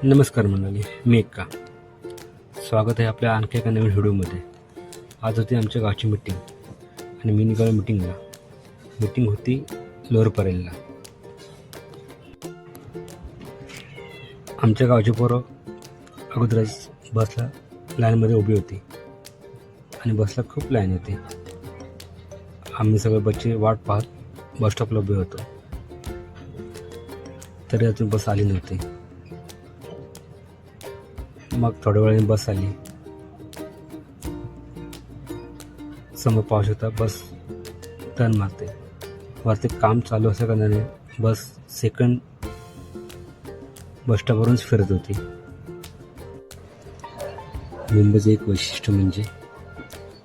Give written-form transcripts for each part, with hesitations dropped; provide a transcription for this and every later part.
नमस्कार मंडळी, मी एक्का. स्वागत आहे आपल्या आणखी एका नवीन व्हिडिओमध्ये. आज होती आमच्या गावची मीटिंग आणि मी निघालो मीटिंगला. मीटिंग होती लोअर परेलला. आमच्या गावची पोरं अगोदरच बसला लाईनमध्ये उभी होती आणि बसला खूप लाईन होती. आम्ही सगळे बसची वाट पाहत बसस्टॉपला उभे होतो, तरी अजून बस आली नव्हती. मग थोड्या वेळाने बस आली. समोर पाहू शकता बस टर्न मारते. वरती काम चालू असल्या कारणाने बस सेकंड बसस्टॉपवरूनच फिरत होती. मुंबईचं एक वैशिष्ट्य म्हणजे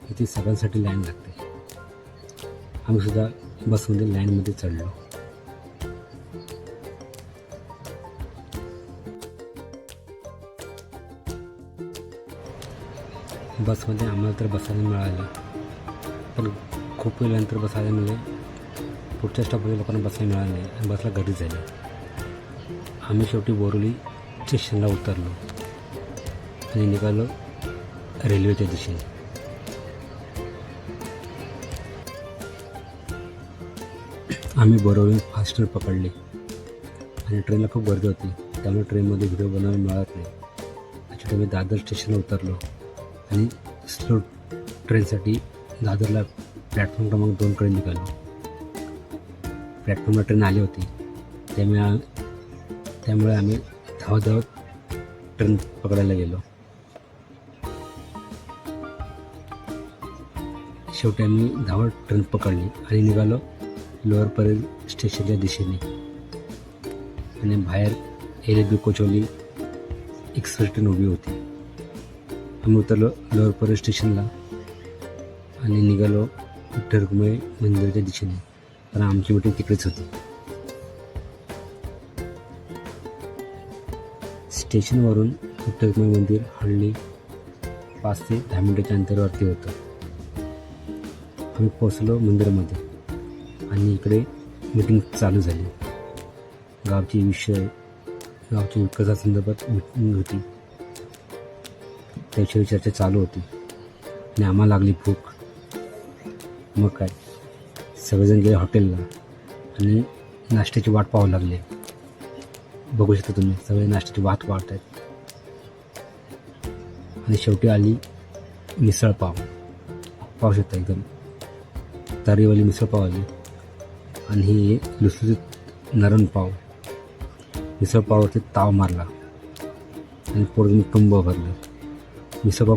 इथे सगळ्यांसाठी लाईन लागते. आम्ही सुद्धा बसमध्ये लाईनमध्ये चढलो. बसमध्ये आम्हाला तर बसायला मिळालं, पण खूप वेळानंतर बस आल्यामुळे पुढच्या स्टॉपमध्ये लोकांना बसायला मिळालं नाही आणि बसला घरी झाली. आम्ही शेवटी बोरिवली स्टेशनला उतरलो आणि निघालो रेल्वेच्या दिशेने. आम्ही बोरिवली फास्ट ट्रेन पकडली आणि ट्रेनला खूप गर्दी होती, त्यामुळे ट्रेनमध्ये व्हिडिओ बनवायला मिळत नाही. त्याच्यात आम्ही दादर स्टेशनला उतरलो आणि स्लो ट्रेनसाठी दादरला प्लॅटफॉर्म क्रमांक 2कडे निघालो. प्लॅटफॉर्मला ट्रेन आली होती, त्यामुळे आम्ही धावत ट्रेन पकडायला गेलो. शेवटी आम्ही धावत ट्रेन पकडली आणि निघालो लोअर परेल स्टेशनच्या दिशेने. आणि बाहेर LHB कोचवली एक्सप्रेस ट्रेन उभी होती. आम्ही उतरलो लोअर परेल स्टेशनला आणि निघालो विठ्ठल रखुमाई मंदिराच्या दिशेने, कारण आमची मीटिंग तिकडेच होती. स्टेशनवरून विठ्ठल रखुमाई मंदिर हार्डली 5 ते 10 मिनिटाच्या अंतरावरती होतं. आम्ही पोचलो मंदिरामध्ये आणि इकडे मीटिंग चालू झाली. गावची विकासासंदर्भात मीटिंग होती, त्याविषयी चर्चा चालू होती आणि आम्हाला लागली भूक. मग काय, सगळेजण गेले हॉटेलला आणि नाश्त्याची वाट पाहावं लागले. बघू शकता तुम्ही, सगळे नाश्त्याची वाट पाहत आहेत. आणि शेवटी आली मिसळ पाव. पाहू शकता एकदम तर्रीवाली मिसळ पाव आली आणि ही लुसलुसीत नरम पाव. मिसळ पाववरती ताव मारला आणि पोट टुंब भरलं. मिसळ पाव